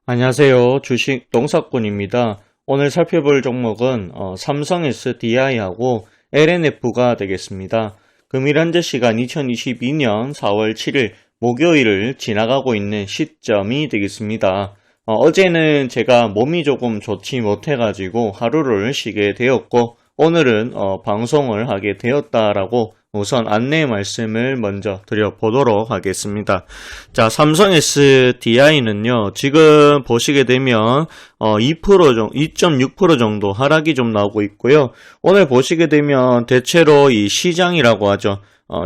안녕하세요. 주식 농사꾼입니다. 오늘 살펴볼 종목은 삼성 SDI하고 LNF가 되겠습니다. 금일 현재 시간 2022년 4월 7일 목요일을 지나가고 있는 시점이 되겠습니다. 어제는 제가 몸이 조금 좋지 못해가지고 하루를 쉬게 되었고 오늘은 방송을 하게 되었다라고 우선 안내 말씀을 먼저 드려보도록 하겠습니다. 자, 삼성 SDI는요, 지금 보시게 되면 2.6% 정도 하락이 좀 나오고 있고요. 오늘 보시게 되면 대체로 이 시장이라고 하죠.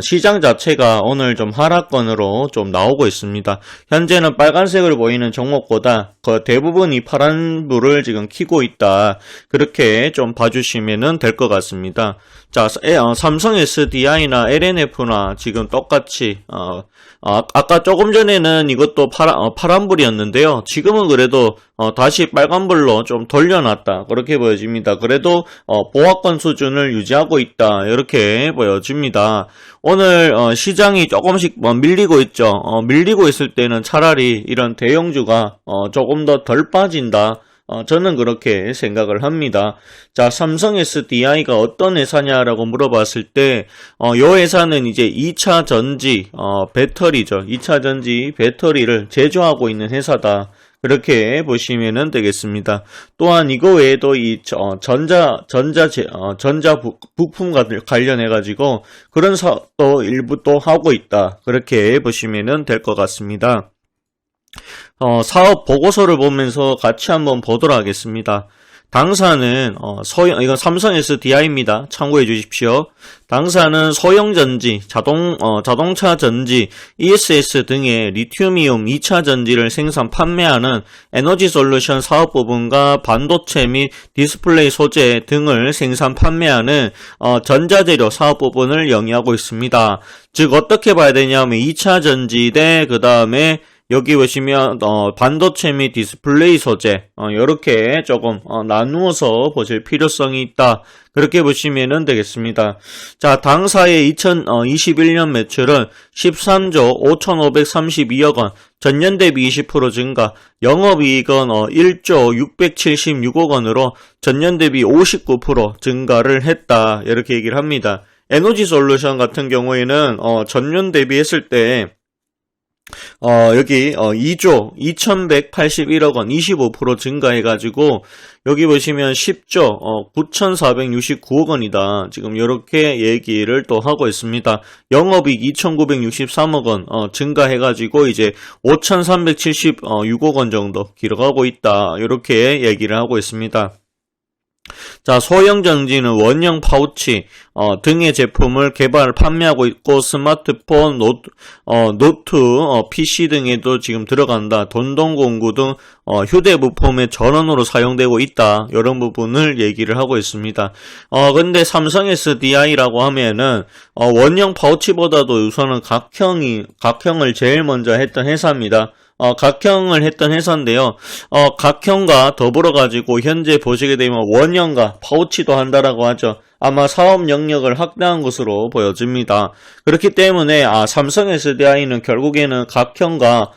시장 자체가 오늘 좀 하락권으로 좀 나오고 있습니다. 현재는 빨간색으로 보이는 종목보다 대부분이 파란불을 지금 켜고 있다. 그렇게 좀 봐주시면 될 것 같습니다. 자, 삼성 SDI나 LNF나 지금 똑같이 아까 조금 전에는 이것도 파란불이었는데요. 지금은 그래도 다시 빨간불로 좀 돌려놨다. 그렇게 보여집니다. 그래도 보합권 수준을 유지하고 있다. 이렇게 보여집니다. 오늘 시장이 조금씩 밀리고 있죠. 밀리고 있을 때는 차라리 이런 대형주가 조금 더 덜 빠진다. 저는 그렇게 생각을 합니다. 자, 삼성 SDI가 어떤 회사냐라고 물어봤을 때, 요 회사는 이제 2차 전지, 배터리죠. 2차 전지 배터리를 제조하고 있는 회사다. 그렇게 보시면 되겠습니다. 또한 이거 외에도 이 전자 부품 관련해가지고 그런 사업도 일부 또 하고 있다. 그렇게 보시면 될 것 같습니다. 사업 보고서를 보면서 같이 한번 보도록 하겠습니다. 당사는 이건 삼성 SDI입니다. 참고해 주십시오. 당사는 소형전지, 자동차 전지, ESS 등의 리튬이온 2차 전지를 생산 판매하는 에너지 솔루션 사업 부분과 반도체 및 디스플레이 소재 등을 생산 판매하는 전자재료 사업 부분을 영위하고 있습니다. 즉 어떻게 봐야 되냐면 2차 전지 대 그 다음에 여기 보시면 반도체 및 디스플레이 소재 이렇게 조금 나누어서 보실 필요성이 있다. 그렇게 보시면 되겠습니다. 자, 당사의 2021년 매출은 13조 5,532억 원, 전년 대비 20% 증가, 영업이익은 1조 676억 원으로 전년 대비 59% 증가를 했다. 이렇게 얘기를 합니다. 에너지 솔루션 같은 경우에는 전년 대비했을 때 여기 2조 2181억 원 25% 증가해가지고 여기 보시면 10조 9469억 원이다. 지금 이렇게 얘기를 또 하고 있습니다. 영업이익 2963억 원 증가해가지고 이제 5376억 원 정도 기록하고 있다. 이렇게 얘기를 하고 있습니다. 자, 소형전지는 원형 파우치 등의 제품을 개발 판매하고 있고 스마트폰, 노트, PC 등에도 지금 들어간다. 돈동공구 등 휴대부품의 전원으로 사용되고 있다. 이런 부분을 얘기를 하고 있습니다. 근데 삼성 SDI라고 하면은 원형 파우치보다도 우선은 각형을 제일 먼저 했던 회사입니다. 각형을 했던 회사인데요. 각형과 더불어 가지고 현재 보시게 되면 원형과 파우치도 한다라고 하죠. 아마 사업 영역을 확대한 것으로 보여집니다. 그렇기 때문에 삼성 SDI는 결국에는 각형과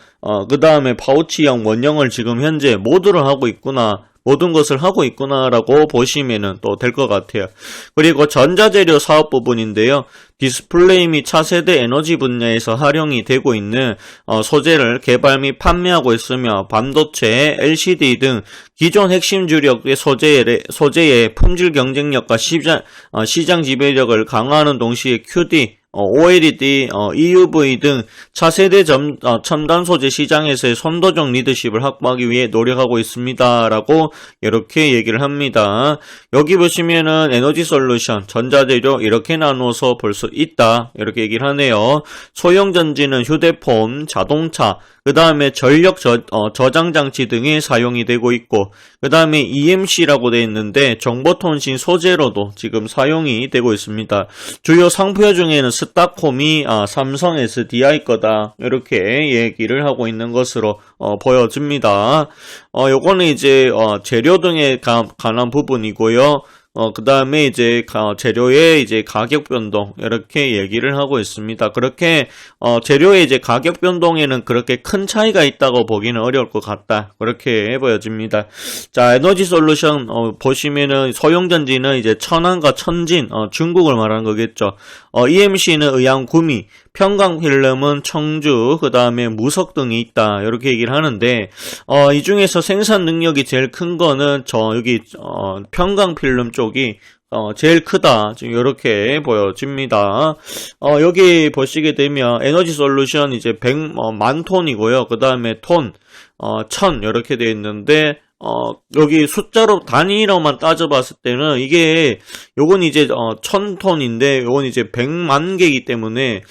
그 다음에 파우치형 원형을 지금 현재 모두를 하고 있구나. 모든 것을 하고 있구나라고 보시면 또 될 것 같아요. 그리고 전자재료 사업 부분인데요. 디스플레이 및 차세대 에너지 분야에서 활용이 되고 있는 소재를 개발 및 판매하고 있으며 반도체, LCD 등 기존 핵심 주력의 소재의 품질 경쟁력과 시장 지배력을 강화하는 동시에 QD, OLED, EUV 등 차세대 첨단 소재 시장에서의 선도적 리더십을 확보하기 위해 노력하고 있습니다. 라고 이렇게 얘기를 합니다. 여기 보시면은 에너지 솔루션, 전자재료 이렇게 나누어서 볼 수 있다. 이렇게 얘기를 하네요. 소형전지는 휴대폰, 자동차, 그 다음에 전력 저장 장치 등에 사용이 되고 있고, 그 다음에 EMC라고 되어 있는데 정보통신 소재로도 지금 사용이 되고 있습니다. 주요 상표 중에는 스타콤이 삼성 SDI 거다. 이렇게 얘기를 하고 있는 것으로 보여집니다. 요거는 이제 재료 등에 관한 부분이고요. 그 다음에 이제 재료의 이제 가격 변동 이렇게 얘기를 하고 있습니다. 그렇게 재료의 이제 가격 변동에는 그렇게 큰 차이가 있다고 보기는 어려울 것 같다. 그렇게 보여집니다. 자, 에너지 솔루션 보시면은 소형전지는 이제 천안과 천진 중국을 말하는 거겠죠. EMC는 의왕 구미, 평강필름은 청주, 그 다음에 무석 등이 있다. 이렇게 얘기를 하는데, 이 중에서 생산 능력이 제일 큰 거는 여기, 평강필름 쪽이, 제일 크다. 지금 이렇게 보여집니다. 여기 보시게 되면 에너지 솔루션 이제 100만 톤이고요. 그 다음에 톤, 1000 이렇게 되어 있는데, 여기 숫자로 단위로만 따져봤을 때는 이게 요건 이제 1000톤인데 요건 이제 100만 개이기 때문에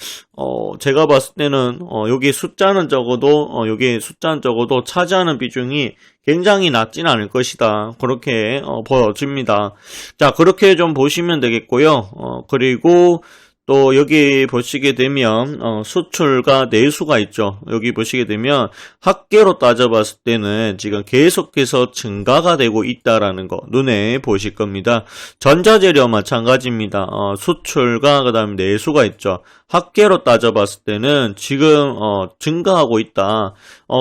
제가 봤을 때는 여기 숫자는 적어도 차지하는 비중이 굉장히 낮진 않을 것이다. 그렇게 보여집니다. 자, 그렇게 좀 보시면 되겠고요. 그리고 또 여기 보시게 되면 수출과 내수가 있죠. 여기 보시게 되면 합계로 따져봤을 때는 지금 계속해서 증가가 되고 있다라는 거 눈에 보실 겁니다. 전자재료 마찬가지입니다. 수출과 그 다음에 내수가 있죠. 합계로 따져봤을 때는 지금 증가하고 있다.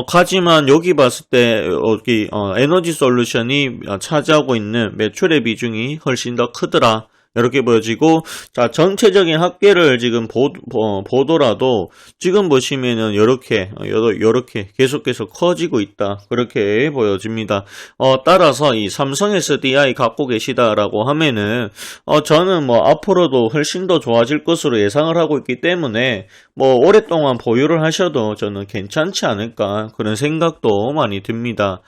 하지만 여기 봤을 때 여기 에너지 솔루션이 차지하고 있는 매출의 비중이 훨씬 더 크더라. 이렇게 보여지고, 자, 전체적인 합계를 지금 보더라도, 지금 보시면은, 요렇게 계속해서 커지고 있다. 그렇게 보여집니다. 따라서 이 삼성 SDI 갖고 계시다라고 하면은, 저는 앞으로도 훨씬 더 좋아질 것으로 예상을 하고 있기 때문에, 오랫동안 보유를 하셔도 저는 괜찮지 않을까. 그런 생각도 많이 듭니다.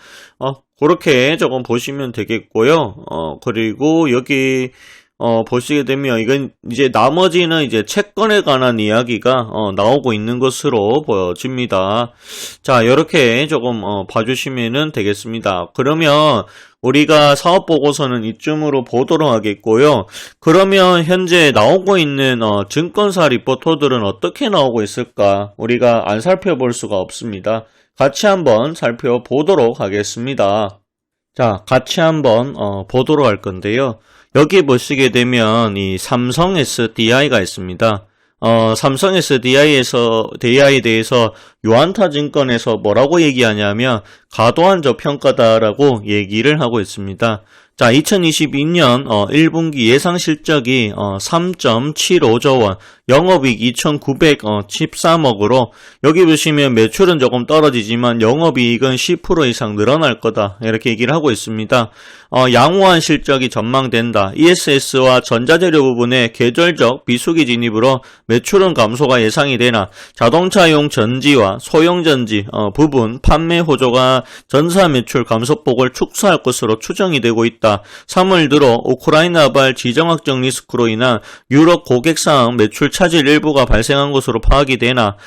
그렇게 조금 보시면 되겠고요. 그리고 여기, 보시게 되면 이건 이제 나머지는 이제 채권에 관한 이야기가 나오고 있는 것으로 보여집니다. 자, 이렇게 조금 봐주시면 되겠습니다. 그러면 우리가 사업 보고서는 이쯤으로 보도록 하겠고요. 그러면 현재 나오고 있는 증권사 리포터들은 어떻게 나오고 있을까? 우리가 안 살펴볼 수가 없습니다. 같이 한번 살펴보도록 하겠습니다. 자, 같이 한번 보도록 할 건데요. 여기 보시게 되면 이 삼성 SDI가 있습니다. 삼성 SDI에 대해서 유안타 증권에서 뭐라고 얘기하냐면 과도한 저평가다라고 얘기를 하고 있습니다. 자, 2022년 1분기 예상 실적이 3.75조 원, 영업이익 2,913억으로 여기 보시면 매출은 조금 떨어지지만 영업이익은 10% 이상 늘어날 거다. 이렇게 얘기를 하고 있습니다. 양호한 실적이 전망된다. ESS와 전자재료 부분의 계절적 비수기 진입으로 매출은 감소가 예상이 되나 자동차용 전지와 소형전지 부분 판매 호조가 전사 매출 감소폭을 축소할 것으로 추정이 되고 있다. 3월 들어 우크라이나발 지정학적 리스크로 인한 유럽 고객사항 매출 차질 일부가 발생한 것으로 파악이 되나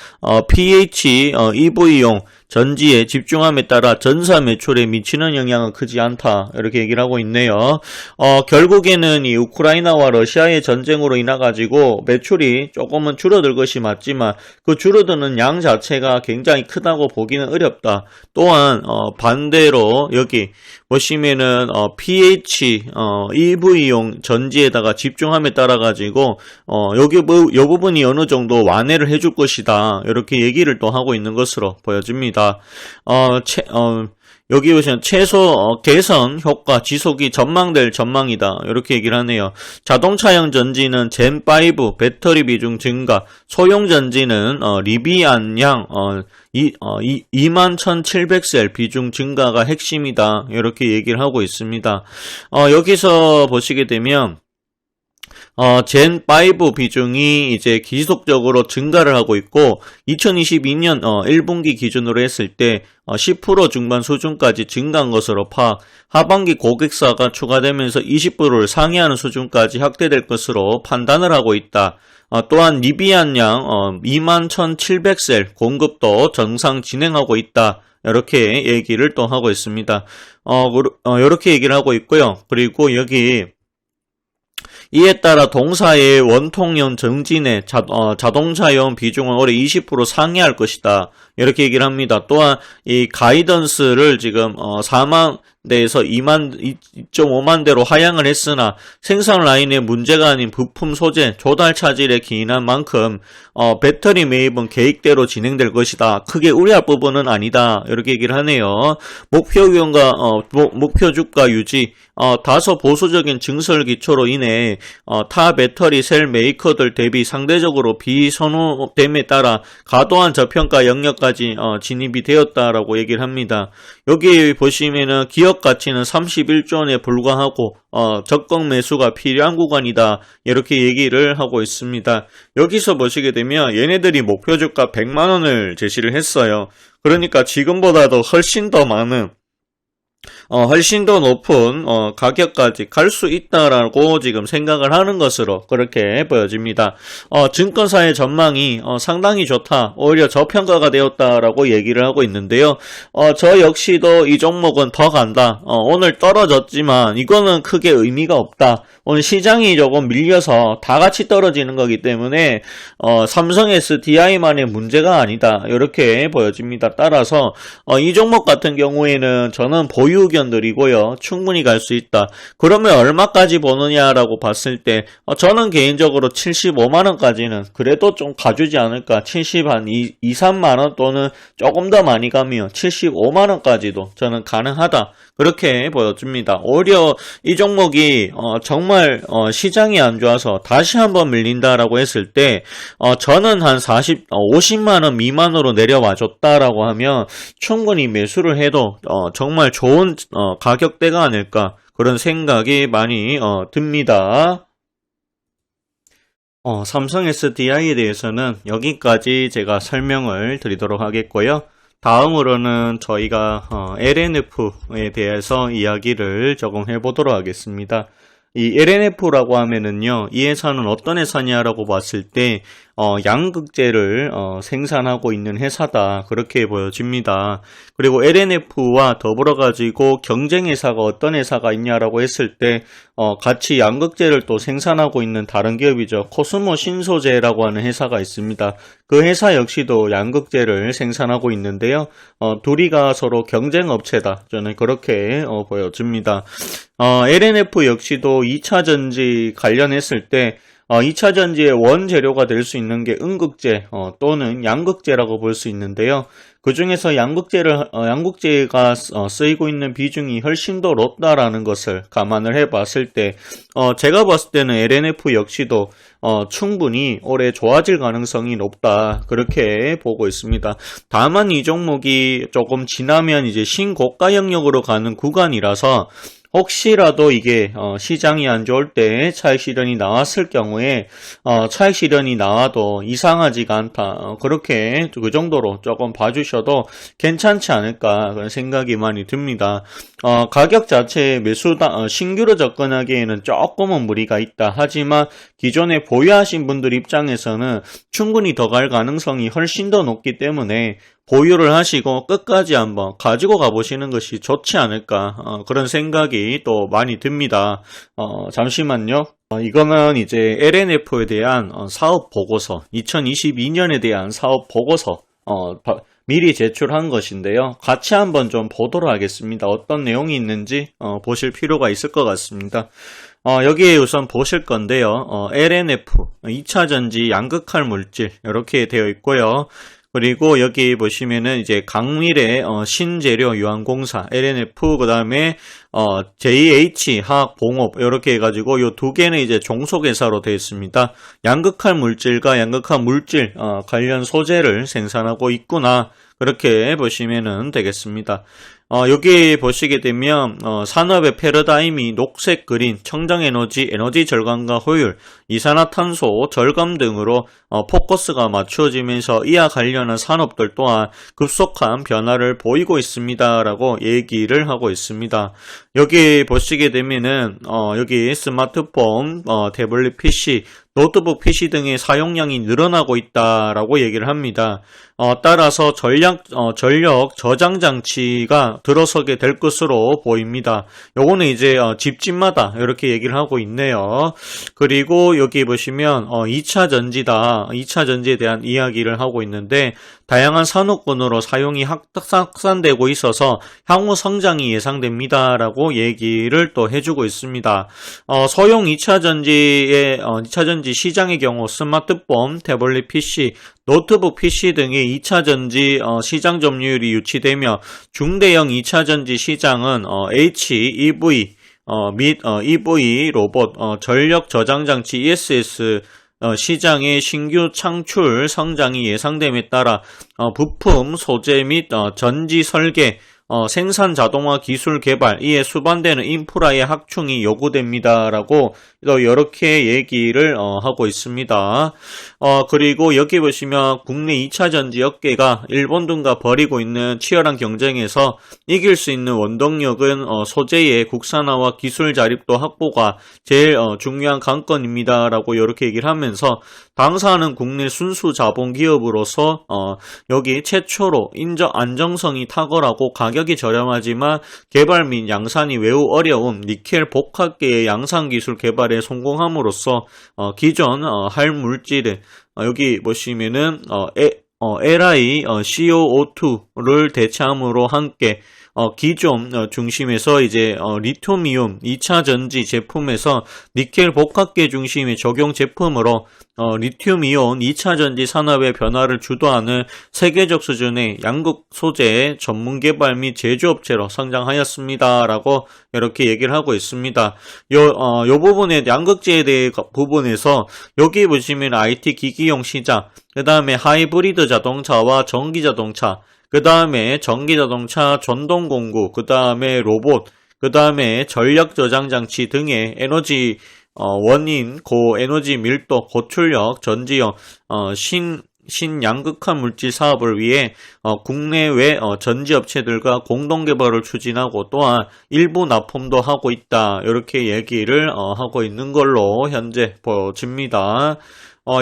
PH EV용 전지에 집중함에 따라 전사 매출에 미치는 영향은 크지 않다. 이렇게 얘기를 하고 있네요. 결국에는 이 우크라이나와 러시아의 전쟁으로 인해 가지고 매출이 조금은 줄어들 것이 맞지만 그 줄어드는 양 자체가 굉장히 크다고 보기는 어렵다. 또한 반대로 여기 보시면은 PH EV용 전지에다가 집중함에 따라 가지고 요 부분이 어느 정도 완해를 해줄 것이다. 이렇게 얘기를 또 하고 있는 것으로 보여집니다. 여기 보시면 최소 개선 효과 지속이 전망될 전망이다. 이렇게 얘기를 하네요. 자동차용 전지는 젠5 배터리 비중 증가, 소형 전지는 리비안양 21,700셀 비중 증가가 핵심이다. 이렇게 얘기를 하고 있습니다. 여기서 보시게 되면 젠5 비중이 이제 지속적으로 증가를 하고 있고 2022년 1분기 기준으로 했을 때 10% 중반 수준까지 증가한 것으로 파악, 하반기 고객사가 추가되면서 20%를 상회하는 수준까지 확대될 것으로 판단을 하고 있다. 또한 리비안양 21,700셀 공급도 정상 진행하고 있다. 이렇게 얘기를 또 하고 있습니다. 이렇게 얘기를 하고 있고요. 그리고 여기 이에 따라 동사의 원통형 정진의 자동차용 비중은 올해 20% 상회할 것이다. 이렇게 얘기를 합니다. 또한 이 가이던스를 지금 대해서 2.5만 대로 하향을 했으나 생산 라인에 문제가 아닌 부품 소재, 조달 차질에 기인한 만큼 배터리 매입은 계획대로 진행될 것이다. 크게 우려할 부분은 아니다. 이렇게 얘기를 하네요. 목표 주가 유지, 다소 보수적인 증설 기초로 인해 타 배터리 셀 메이커들 대비 상대적으로 비선호됨에 따라 과도한 저평가 영역까지 진입이 되었다라고 얘기를 합니다. 여기 보시면은 기업 가치는 31조 원에 불과하고 적극 매수가 필요한 구간이다. 이렇게 얘기를 하고 있습니다. 여기서 보시게 되면 얘네들이 목표 주가 100만 원을 제시를 했어요. 그러니까 지금보다도 훨씬 더 많은 훨씬 더 높은 가격까지 갈 수 있다라고 지금 생각을 하는 것으로 그렇게 보여집니다. 증권사의 전망이 상당히 좋다. 오히려 저평가가 되었다라고 얘기를 하고 있는데요. 저 역시도 이 종목은 더 간다. 오늘 떨어졌지만 이거는 크게 의미가 없다. 오늘 시장이 조금 밀려서 다 같이 떨어지는 거기 때문에 삼성 SDI만의 문제가 아니다. 이렇게 보여집니다. 따라서 이 종목 같은 경우에는 저는 보유 의견들이고요. 충분히 갈 수 있다. 그러면 얼마까지 보느냐라고 봤을 때 저는 개인적으로 75만원까지는 그래도 좀 가주지 않을까. 2, 3만원 또는 조금 더 많이 가면 75만원까지도 저는 가능하다. 그렇게 보여집니다. 오히려 이 종목이 정말 시장이 안 좋아서 다시 한번 밀린다라고 했을 때 저는 한 50만원 미만으로 내려와 줬다라고 하면 충분히 매수를 해도 정말 좋은 가격대가 아닐까 그런 생각이 많이 듭니다. 삼성 SDI에 대해서는 여기까지 제가 설명을 드리도록 하겠고요. 다음으로는 저희가 LNF에 대해서 이야기를 조금 해보도록 하겠습니다. 이 LNF라고 하면은요, 이 회사는 어떤 회사냐라고 봤을 때 양극재를 생산하고 있는 회사다 그렇게 보여집니다. 그리고 LNF와 더불어 가지고 경쟁 회사가 어떤 회사가 있냐라고 했을 때 같이 양극재를 또 생산하고 있는 다른 기업이죠. 코스모 신소재라고 하는 회사가 있습니다. 그 회사 역시도 양극재를 생산하고 있는데요. 둘이가 서로 경쟁 업체다. 저는 그렇게 보여집니다. LNF 역시도 2차 전지 관련했을 때 2차 전지의 원재료가 될 수 있는 게 음극재 또는 양극재라고 볼 수 있는데요. 그 중에서 양극재가 쓰이고 있는 비중이 훨씬 더 높다라는 것을 감안을 해봤을 때 제가 봤을 때는 LNF 역시도 충분히 올해 좋아질 가능성이 높다 그렇게 보고 있습니다. 다만 이 종목이 조금 지나면 이제 신고가 영역으로 가는 구간이라서 혹시라도 이게 시장이 안 좋을 때 차익 실현이 나왔을 경우에 차익 실현이 나와도 이상하지가 않다. 그렇게 그 정도로 조금 봐주셔도 괜찮지 않을까 그런 생각이 많이 듭니다. 가격 자체에 신규로 접근하기에는 조금은 무리가 있다. 하지만 기존에 보유하신 분들 입장에서는 충분히 더 갈 가능성이 훨씬 더 높기 때문에 보유를 하시고 끝까지 한번 가지고 가보시는 것이 좋지 않을까 그런 생각이 또 많이 듭니다. 잠시만요. 이거는 이제 LNF에 대한 사업 보고서 2022년에 대한 사업 보고서 미리 제출한 것인데요. 같이 한번 좀 보도록 하겠습니다. 어떤 내용이 있는지 보실 필요가 있을 것 같습니다. 여기에 우선 보실 건데요. LNF 2차 전지 양극할 물질 이렇게 되어 있고요. 그리고 여기 보시면은 이제 강밀의 신재료 유한공사 LNF 그다음에 JH 화학봉업 이렇게 해가지고 요 두 개는 이제 종속회사로 되어 있습니다. 양극할 물질과 양극할 물질 관련 소재를 생산하고 있구나 그렇게 보시면은 되겠습니다. 여기 보시게 되면 산업의 패러다임이 녹색, 그린, 청정에너지, 에너지 절감과 효율, 이산화탄소 절감 등으로 포커스가 맞추어지면서 이와 관련한 산업들 또한 급속한 변화를 보이고 있습니다. 라고 얘기를 하고 있습니다. 여기 보시게 되면은 여기 스마트폰, 태블릿 PC, 노트북 PC 등의 사용량이 늘어나고 있다라고 얘기를 합니다. 따라서 전력 저장 장치가 들어서게 될 것으로 보입니다. 요거는 이제 집집마다 이렇게 얘기를 하고 있네요. 그리고 여기 보시면 2차 전지다. 2차 전지에 대한 이야기를 하고 있는데 다양한 산업군으로 사용이 확산되고 있어서 향후 성장이 예상됩니다라고 얘기를 또 해주고 있습니다. 소형 2차 전지 시장의 경우 스마트폰, 태블릿 PC, 노트북 PC 등의 2차 전지 시장 점유율이 유치되며 중대형 2차 전지 시장은 HEV 및 EV 로봇, 전력 저장 장치 ESS 시장의 신규 창출 성장이 예상됨에 따라 부품 소재 및 전지 설계, 생산 자동화 기술 개발, 이에 수반되는 인프라의 확충이 요구됩니다라고 또 이렇게 얘기를 하고 있습니다. 그리고 여기 보시면 국내 2차 전지 업계가 일본 등과 벌이고 있는 치열한 경쟁에서 이길 수 있는 원동력은 소재의 국산화와 기술 자립도 확보가 제일 중요한 관건입니다라고 이렇게 얘기를 하면서 당사는 국내 순수 자본 기업으로서 여기 최초로 안정성이 탁월하고 가격이 저렴하지만 개발 및 양산이 매우 어려운 니켈 복합계의 양산 기술 개발에 성공함으로써 기존 할물질을 여기 보시면은 Li CO2를 대체함으로 함께 기존 중심에서 이제 리튬이온 2차 전지 제품에서 니켈 복합계 중심의 적용 제품으로 리튬이온 2차 전지 산업의 변화를 주도하는 세계적 수준의 양극 소재 전문 개발 및 제조업체로 성장하였습니다라고 이렇게 얘기를 하고 있습니다. 요 부분에 양극재에 대해 부분에서 여기 보시면 IT 기기용 시장, 그 다음에 하이브리드 자동차와 전기 자동차, 그 다음에 전기자동차 전동 공구, 그 다음에 로봇, 그 다음에 전력 저장 장치 등의 에너지 원인, 고에너지 밀도, 고출력, 전지형, 신양극화 물질 사업을 위해 국내외 전지업체들과 공동개발을 추진하고 또한 일부 납품도 하고 있다. 이렇게 얘기를 하고 있는 걸로 현재 보여집니다.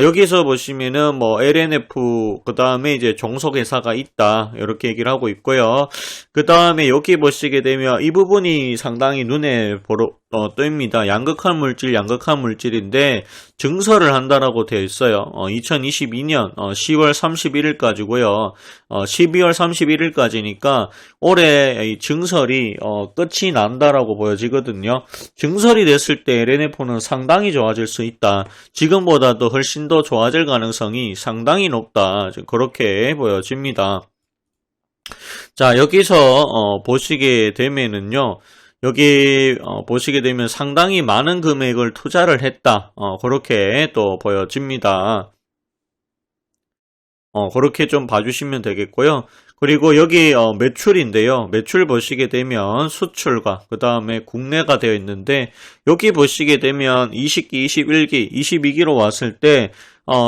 여기서 보시면은 LNF 그 다음에 이제 종속회사가 있다 이렇게 얘기를 하고 있고요. 그 다음에 여기 보시게 되면 이 부분이 상당히 눈에 뜹니다. 양극화 물질인데 증설을 한다라고 되어 있어요. 2022년 10월 31일까지고요. 12월 31일까지니까 올해 이 증설이 끝이 난다라고 보여지거든요. 증설이 됐을 때 LNF는 상당히 좋아질 수 있다. 지금보다도 훨씬 더 좋아질 가능성이 상당히 높다. 그렇게 보여집니다. 자, 여기서 보시게 되면은요. 여기 보시게 되면 상당히 많은 금액을 투자를 했다. 그렇게 또 보여집니다. 그렇게 좀 봐주시면 되겠고요. 그리고 여기 매출인데요. 매출 보시게 되면 수출과 그 다음에 국내가 되어 있는데 여기 보시게 되면 20기, 21기, 22기로 왔을 때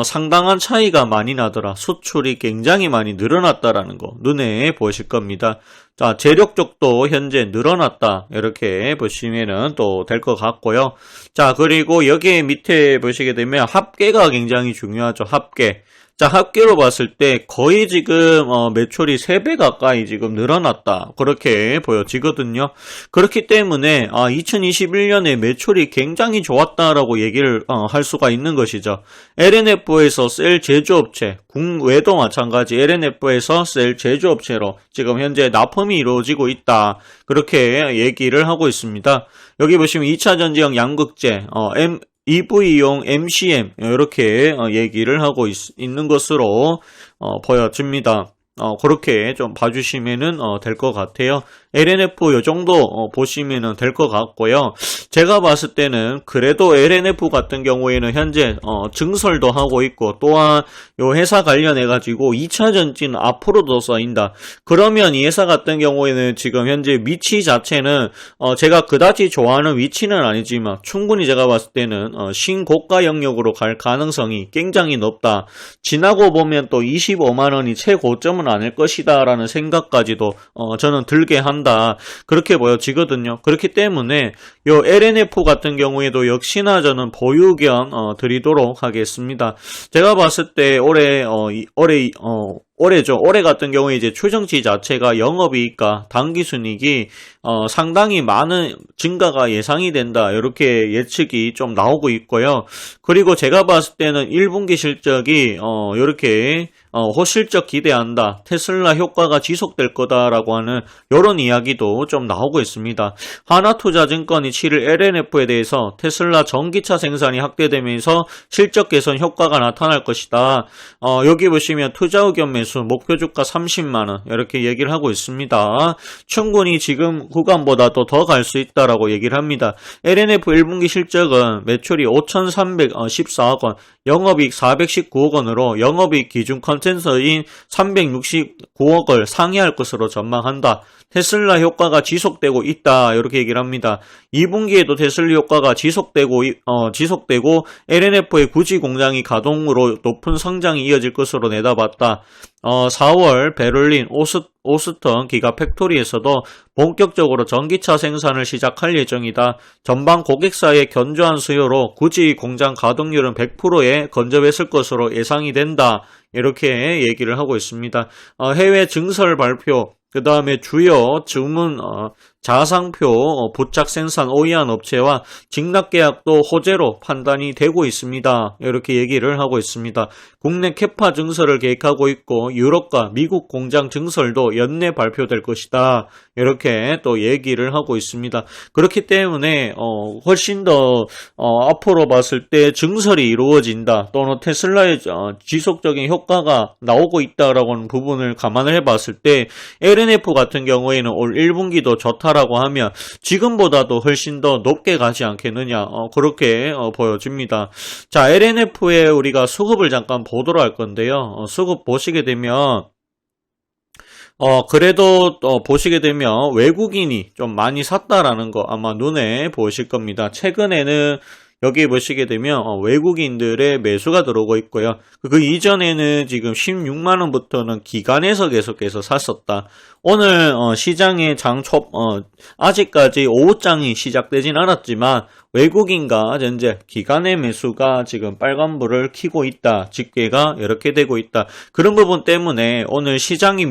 상당한 차이가 많이 나더라. 수출이 굉장히 많이 늘어났다라는 거 눈에 보실 겁니다. 자, 재력 쪽도 현재 늘어났다. 이렇게 보시면은 또 될 것 같고요. 자, 그리고 여기 밑에 보시게 되면 합계가 굉장히 중요하죠. 합계. 자, 합계로 봤을 때 거의 지금 매출이 3배 가까이 지금 늘어났다. 그렇게 보여지거든요. 그렇기 때문에 2021년에 매출이 굉장히 좋았다라고 얘기를 할 수가 있는 것이죠. LNF에서 셀 제조업체, 국외도 마찬가지 LNF에서 셀 제조업체로 지금 현재 납품이 이루어지고 있다. 그렇게 얘기를 하고 있습니다. 여기 보시면 2차 전지형 양극재, EV용 MCM 이렇게 얘기를 하고 있는 것으로 보여집니다. 그렇게 좀 봐주시면은 될 것 같아요. LNF 요 정도 보시면은 될 것 같고요. 제가 봤을 때는 그래도 LNF 같은 경우에는 현재 증설도 하고 있고 또한 요 회사 관련해 가지고 2차 전지는 앞으로도 쌓인다. 그러면 이 회사 같은 경우에는 지금 현재 위치 자체는 제가 그다지 좋아하는 위치는 아니지만 충분히 제가 봤을 때는 신고가 영역으로 갈 가능성이 굉장히 높다. 지나고 보면 또 25만 원이 최고점은 아닐 것이다 라는 생각까지도 저는 들게 한다. 그렇게 보여지거든요. 그렇기 때문에 요 LNF 같은 경우에도 역시나 저는 보유 견 드리도록 하겠습니다. 제가 봤을 때 올해 올해죠. 올해 같은 경우에 이제 추정치 자체가 영업이익과 당기순이익이 상당히 많은 증가가 예상이 된다. 이렇게 예측이 좀 나오고 있고요. 그리고 제가 봤을 때는 1분기 실적이 이렇게 호실적 기대한다. 테슬라 효과가 지속될 거다라고 하는 이런 이야기도 좀 나오고 있습니다. 하나투자증권이 7일 LNF에 대해서 테슬라 전기차 생산이 확대되면서 실적 개선 효과가 나타날 것이다. 여기 보시면 투자 의견 매수 목표 주가 30만원 이렇게 얘기를 하고 있습니다. 충분히 지금 구간보다도 더 갈 수 있다라고 얘기를 합니다. LNF 1분기 실적은 매출이 5,314억 원, 영업이익 419억 원으로 영업이익 기준 컨센서스인 369억을 상회할 것으로 전망한다. 테슬라 효과가 지속되고 있다. 이렇게 얘기를 합니다. 2분기에도 테슬라 효과가 지속되고 LNF의 구지 공장이 가동으로 높은 성장이 이어질 것으로 내다봤다. 4월 베를린 오스턴 기가 팩토리에서도 본격적으로 전기차 생산을 시작할 예정이다. 전방 고객사의 견조한 수요로 구지 공장 가동률은 100%에 근접했을 것으로 예상이 된다. 이렇게 얘기를 하고 있습니다. 해외 증설 발표, 그 다음에 주요 주문 자상표 부착 생산 오이안 업체와 직납 계약도 호재로 판단이 되고 있습니다. 이렇게 얘기를 하고 있습니다. 국내 캐파 증설을 계획하고 있고 유럽과 미국 공장 증설도 연내 발표될 것이다. 이렇게 또 얘기를 하고 있습니다. 그렇기 때문에 훨씬 더 앞으로 봤을 때 증설이 이루어진다. 또는 테슬라의 지속적인 효과가 나오고 있다라고 하는 부분을 감안을 해봤을 때 LNF 같은 경우에는 올 1분기도 좋다라고 하면 지금보다도 훨씬 더 높게 가지 않겠느냐 그렇게 보여집니다. 자, LNF에 우리가 수급을 잠깐 보도록 할 건데요. 수급 보시게 되면 그래도 보시게 되면 외국인이 좀 많이 샀다라는 거 아마 눈에 보실 겁니다. 최근에는 여기 보시게 되면 외국인들의 매수가 들어오고 있고요. 그 이전에는 지금 16만원부터는 기관에서 계속해서 샀었다. 오늘 시장의 아직까지 오후장이 시작되진 않았지만 외국인과 현재 기관의 매수가 지금 빨간불을 켜고 있다. 집계가 이렇게 되고 있다. 그런 부분 때문에 오늘 시장이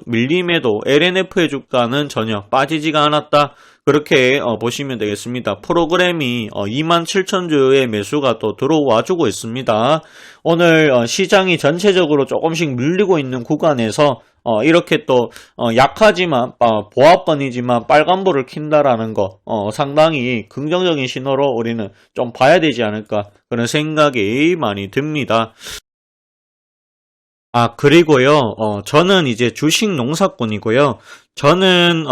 밀림에도 LNF의 주가는 전혀 빠지지가 않았다. 그렇게 보시면 되겠습니다. 프로그램이 27,000주의 매수가 또 들어와주고 있습니다. 오늘 시장이 전체적으로 조금씩 밀리고 있는 구간에서 이렇게 또 약하지만 보합권이지만 빨간불을 킨다라는 거 상당히 긍정적인 신호로 우리는 좀 봐야 되지 않을까 그런 생각이 많이 듭니다. 그리고요, 저는 이제 주식 농사꾼이고요. 저는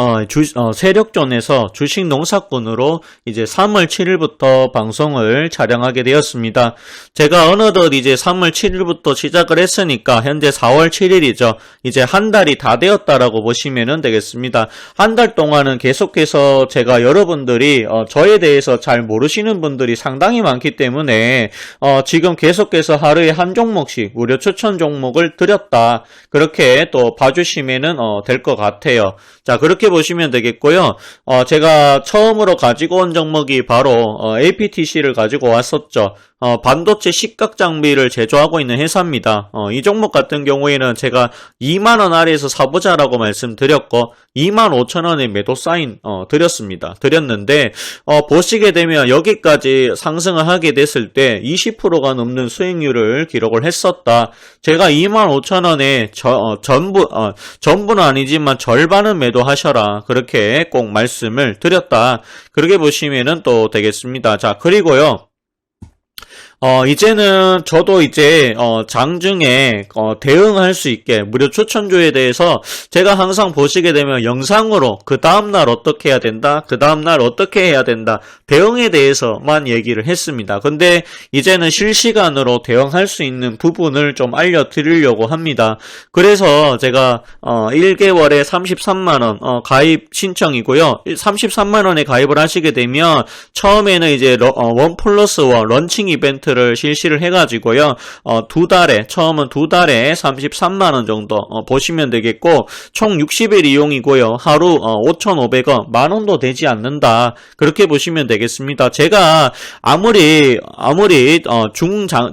세력존에서 주식 농사꾼으로 이제 3월 7일부터 방송을 촬영하게 되었습니다. 제가 어느덧 이제 3월 7일부터 시작을 했으니까 현재 4월 7일이죠. 이제 한 달이 다 되었다라고 보시면 되겠습니다. 한 달 동안은 계속해서 제가 여러분들이 저에 대해서 잘 모르시는 분들이 상당히 많기 때문에 지금 계속해서 하루에 한 종목씩 무료 추천 종목을 드렸다. 그렇게 또 봐주시면 될 것 같아요. 자, 그렇게 보시면 되겠고요. 제가 처음으로 가지고 온 종목이 바로 APTC를 가지고 왔었죠. 반도체 식각 장비를 제조하고 있는 회사입니다. 이 종목 같은 경우에는 제가 2만원 아래에서 사보자라고 말씀드렸고 25,000원에 매도 사인 드렸는데 보시게 되면 여기까지 상승을 하게 됐을 때 20%가 넘는 수익률을 기록을 했었다. 제가 25,000원에 전부는 아니지만 절반은 매도하셔라. 그렇게 꼭 말씀을 드렸다. 그렇게 보시면은 또 되겠습니다. 자, 그리고요. 이제는 저도 이제 장중에 대응할 수 있게 무료 추천주에 대해서 제가 항상 보시게 되면 영상으로 그 다음날 어떻게 해야 된다, 그 다음날 어떻게 해야 된다, 대응에 대해서만 얘기를 했습니다. 근데 이제는 실시간으로 대응할 수 있는 부분을 좀 알려드리려고 합니다. 그래서 제가 1개월에 33만원 가입 신청이고요. 33만원에 가입을 하시게 되면 처음에는 이제 1+1 런칭 이벤트 이벤트를 실시를 해가지고요. 처음은 두 달에 33만원 정도 보시면 되겠고, 총 60일 이용이고요. 하루 5,500원, 만원도 되지 않는다. 그렇게 보시면 되겠습니다. 제가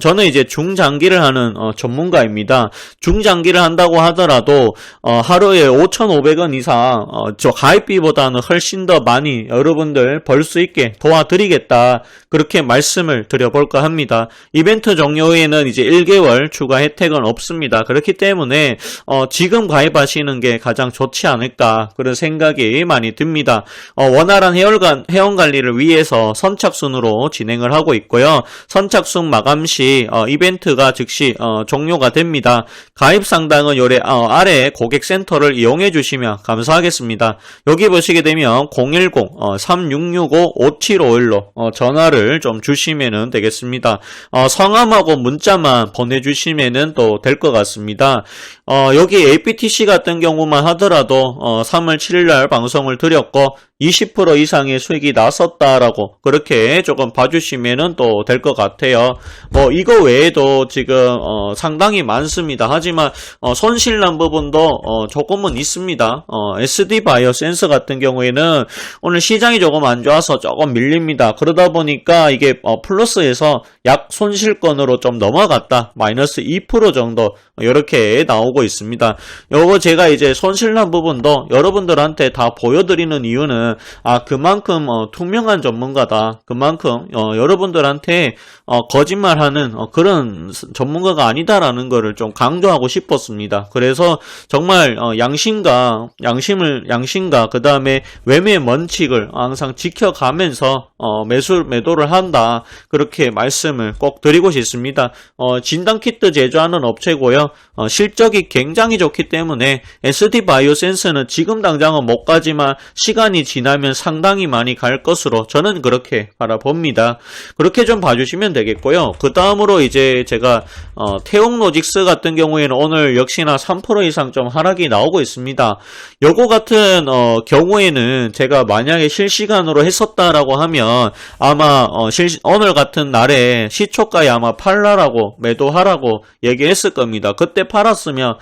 저는 이제 중장기를 하는 전문가입니다. 중장기를 한다고 하더라도 하루에 5,500원 이상 저 가입비보다는 훨씬 더 많이 여러분들 벌 수 있게 도와드리겠다. 그렇게 말씀을 드려볼까 합니다. 이벤트 종료 후에는 이제 1개월 추가 혜택은 없습니다. 그렇기 때문에 지금 가입하시는 게 가장 좋지 않을까 그런 생각이 많이 듭니다. 원활한 회원 관리를 위해서 선착순으로 진행을 하고 있고요. 선착순 마감 시 이벤트가 즉시 종료가 됩니다. 가입 상당은 요래 아래 고객센터를 이용해 주시면 감사하겠습니다. 여기 보시게 되면 010-3665-5751로 전화를 좀 주시면 되겠습니다. 성함하고 문자만 보내주시면 또 될 것 같습니다. 여기 APTC 같은 경우만 하더라도 3월 7일날 방송을 드렸고 20% 이상의 수익이 났었다라고 그렇게 조금 봐주시면 또 될 것 같아요. 이거 외에도 지금 상당히 많습니다. 하지만 손실난 부분도 조금은 있습니다. SD 바이오 센서 같은 경우에는 오늘 시장이 조금 안 좋아서 조금 밀립니다. 그러다 보니까 이게 플러스에서 약 손실권으로 좀 넘어갔다. 마이너스 2% 정도 이렇게 나오고 있습니다. 요거 제가 이제 손실난 부분도 여러분들한테 다 보여드리는 이유는 그만큼 투명한 전문가다. 그만큼 여러분들한테 거짓말하는 그런 전문가가 아니다라는 거를 좀 강조하고 싶었습니다. 그래서 정말 양심과 그 다음에 매매 원칙을 항상 지켜가면서 매도를 한다. 그렇게 말씀을 꼭 드리고 싶습니다. 진단키트 제조하는 업체고요. 실적이 굉장히 좋기 때문에 SD 바이오 센서는 지금 당장은 못 가지만 시간이 지나면 상당히 많이 갈 것으로 저는 그렇게 바라봅니다. 그렇게 좀 봐주시면 되겠고요. 그 다음으로 이제 제가 태용로직스 같은 경우에는 오늘 역시나 3% 이상 좀 하락이 나오고 있습니다. 요거 같은 경우에는 제가 만약에 실시간으로 했었다라고 하면 아마 오늘 같은 날에 시초가에 아마 팔라라고 매도하라고 얘기했을 겁니다. 그때 팔았으면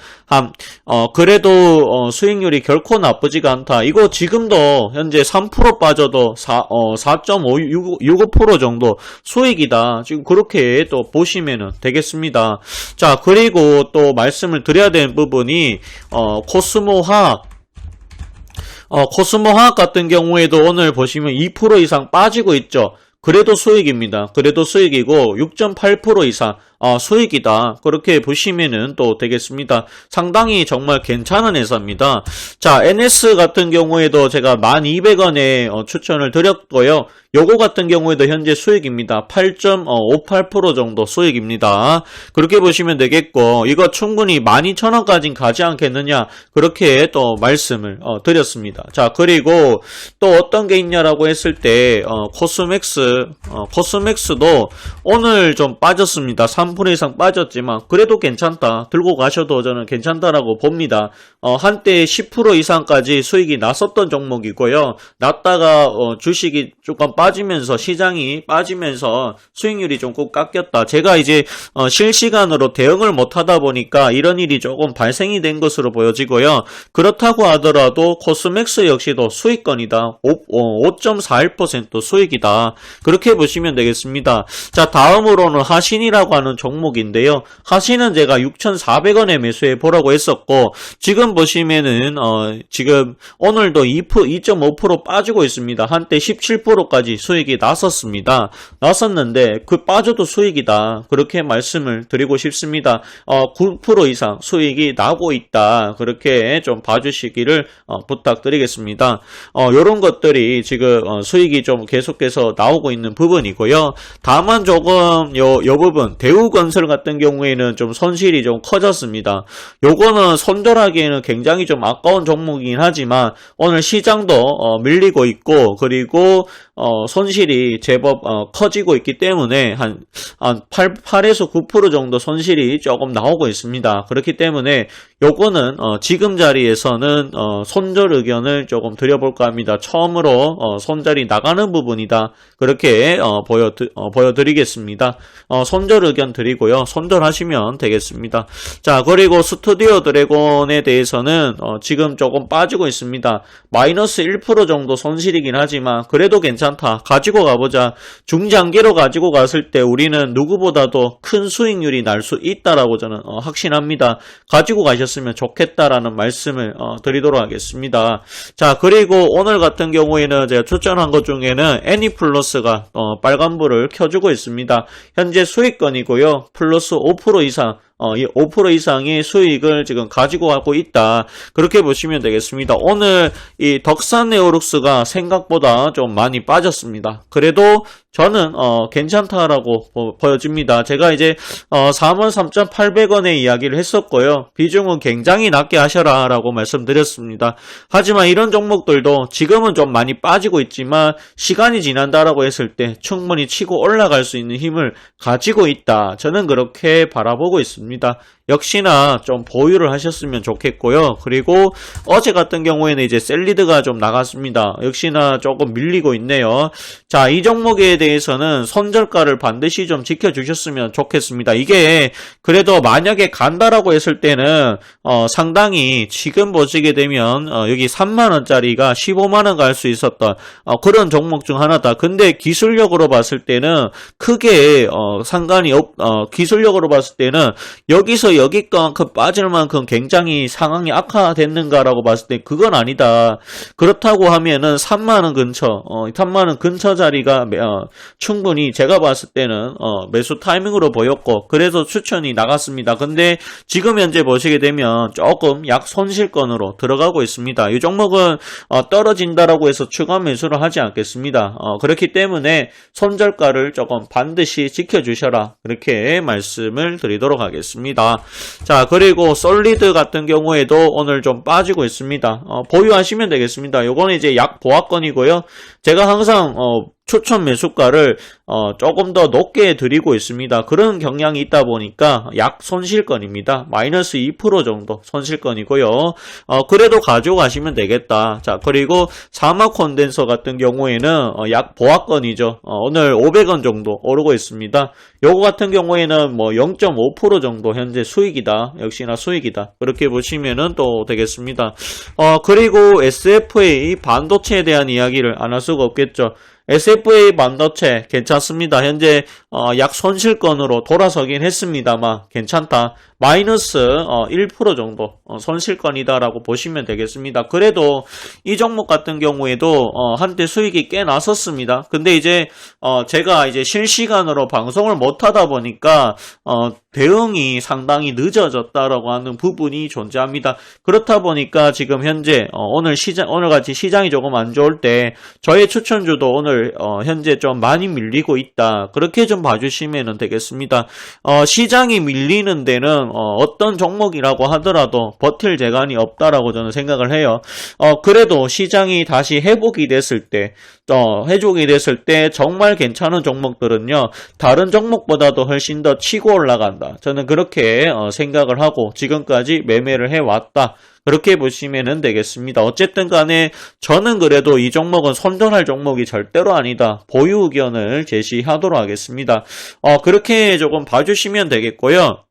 그래도 수익률이 결코 나쁘지가 않다. 이거 지금도 현재 3% 빠져도 4.65% 정도 수익이다. 지금 그렇게 또 보시면 되겠습니다. 자, 그리고 또 말씀을 드려야 되는 부분이 코스모화학 같은 경우에도 오늘 보시면 2% 이상 빠지고 있죠. 그래도 수익입니다. 그래도 수익이고 6.8% 이상 수익이다. 그렇게 보시면은 또 되겠습니다. 상당히 정말 괜찮은 회사입니다. 자, NS 같은 경우에도 제가 1200원에 추천을 드렸고요. 요거 같은 경우에도 현재 수익입니다. 8.58% 정도 수익입니다. 그렇게 보시면 되겠고, 이거 충분히 12,000원까지는 가지 않겠느냐, 그렇게 또 말씀을 드렸습니다. 자, 그리고 또 어떤 게 있냐라고 했을 때 코스맥스도 오늘 좀 빠졌습니다. 3% 이상 빠졌지만 그래도 괜찮다. 들고 가셔도 저는 괜찮다라고 봅니다. 한때 10% 이상까지 수익이 났었던 종목이고요. 났다가 주식이 조금 빠지면서 시장이 빠지면서 수익률이 조금 깎였다. 제가 이제 실시간으로 대응을 못하다 보니까 이런 일이 조금 발생이 된 것으로 보여지고요. 그렇다고 하더라도 코스맥스 역시도 수익권이다. 5.41% 수익이다. 그렇게 보시면 되겠습니다. 자, 다음으로는 하신이라고 하는 종목인데요. 하신은 제가 6,400원에 매수해 보라고 했었고, 지금 보시면은 지금 오늘도 2.5% 빠지고 있습니다. 한때 17%까지 수익이 났었는데 그 빠져도 수익이다. 그렇게 말씀을 드리고 싶습니다. 9% 이상 수익이 나고 있다. 그렇게 좀 봐주시기를 부탁드리겠습니다. 요런 것들이 지금 수익이 좀 계속해서 나오고 있는 부분이고요. 다만 조금 요 부분 대우건설 같은 경우에는 좀 손실이 좀 커졌습니다. 요거는 손절하기에는 굉장히 좀 아까운 종목이긴 하지만 오늘 시장도 밀리고 있고, 그리고 손실이 제법 커지고 있기 때문에 한 8에서 9% 정도 손실이 조금 나오고 있습니다. 그렇기 때문에 요거는 지금 자리에서는 손절 의견을 조금 드려볼까 합니다. 처음으로 손절이 나가는 부분이다. 그렇게 보여드리겠습니다. 손절 의견 드리고요. 손절하시면 되겠습니다. 자, 그리고 스튜디오 드래곤에 대해서는 지금 조금 빠지고 있습니다. 마이너스 1% 정도 손실이긴 하지만 그래도 괜찮다. 가지고 가보자. 중장기로 가지고 갔을 때 우리는 누구보다도 큰 수익률이 날 수 있다라고 저는 확신합니다. 가지고 가셨으면 좋겠다라는 말씀을 드리도록 하겠습니다. 자, 그리고 오늘 같은 경우에는 제가 추천한 것 중에는 애니플러스가 빨간불을 켜주고 있습니다. 현재 수익권이고요. 플러스 5% 이상 5% 이상의 수익을 지금 가지고 가고 있다. 그렇게 보시면 되겠습니다. 오늘 이 덕산네오룩스가 생각보다 좀 많이 빠졌습니다. 그래도 저는 괜찮다라고 보여집니다. 제가 이제 43,800원의 이야기를 했었고요. 비중은 굉장히 낮게 하셔라 라고 말씀드렸습니다. 하지만 이런 종목들도 지금은 좀 많이 빠지고 있지만 시간이 지난다라고 했을 때 충분히 치고 올라갈 수 있는 힘을 가지고 있다. 저는 그렇게 바라보고 있습니다. 역시나 좀 보유를 하셨으면 좋겠고요. 그리고 어제 같은 경우에는 이제 셀리드가 좀 나갔습니다. 역시나 조금 밀리고 있네요. 자, 이 종목에 대해서는 손절가를 반드시 좀 지켜주셨으면 좋겠습니다. 이게 그래도 만약에 간다라고 했을 때는 상당히 지금 보시게 되면 여기 3만원짜리가 15만원 갈 수 있었던 그런 종목 중 하나다. 근데 기술력으로 봤을 때는 크게 상관이 기술력으로 봤을 때는 여기서 여기만큼 빠질 만큼 굉장히 상황이 악화됐는가라고 봤을 때 그건 아니다. 그렇다고 하면은 3만원 근처 3만원 근처 자리가 충분히 제가 봤을 때는 매수 타이밍으로 보였고 그래서 추천이 나갔습니다. 근데 지금 현재 보시게 되면 조금 약 손실권으로 들어가고 있습니다. 이 종목은 떨어진다라고 해서 추가 매수를 하지 않겠습니다. 그렇기 때문에 손절가를 조금 반드시 지켜주셔라. 그렇게 말씀을 드리도록 하겠습니다. 자, 그리고 솔리드 같은 경우에도 오늘 좀 빠지고 있습니다. 보유하시면 되겠습니다. 요거는 이제 약 보합권이고요. 제가 항상 추천 매수가를 조금 더 높게 드리고 있습니다. 그런 경향이 있다 보니까 약 손실권입니다. 마이너스 2% 정도 손실권이고요. 그래도 가져가시면 되겠다. 자, 그리고 사막 콘덴서 같은 경우에는 약 보합권이죠. 오늘 500원 정도 오르고 있습니다. 요거 같은 경우에는 뭐 0.5% 정도 현재 수익이다. 역시나 수익이다. 그렇게 보시면은 또 되겠습니다. 그리고 SFA 반도체에 대한 이야기를 안 할 수가 없겠죠. SFA 반도체 괜찮습니다. 현재 약 손실권으로 돌아서긴 했습니다만 괜찮다. 마이너스 1% 정도 손실권이다라고 보시면 되겠습니다. 그래도 이 종목 같은 경우에도 한때 수익이 꽤 났었습니다. 근데 이제 제가 이제 실시간으로 방송을 못하다 보니까 대응이 상당히 늦어졌다라고 하는 부분이 존재합니다. 그렇다 보니까 지금 현재 오늘 같이 시장이 조금 안 좋을 때 저의 추천주도 오늘 현재 좀 많이 밀리고 있다. 그렇게 좀 봐주시면 되겠습니다. 시장이 밀리는 데는 어떤 종목이라고 하더라도 버틸 재간이 없다라고 저는 생각을 해요. 그래도 시장이 다시 회복이 됐을 때 정말 괜찮은 종목들은요, 다른 종목보다도 훨씬 더 치고 올라간다. 저는 그렇게 생각을 하고 지금까지 매매를 해왔다. 그렇게 보시면 되겠습니다. 어쨌든 간에 저는 그래도 이 종목은 손절할 종목이 절대로 아니다. 보유 의견을 제시하도록 하겠습니다. 그렇게 조금 봐주시면 되겠고요.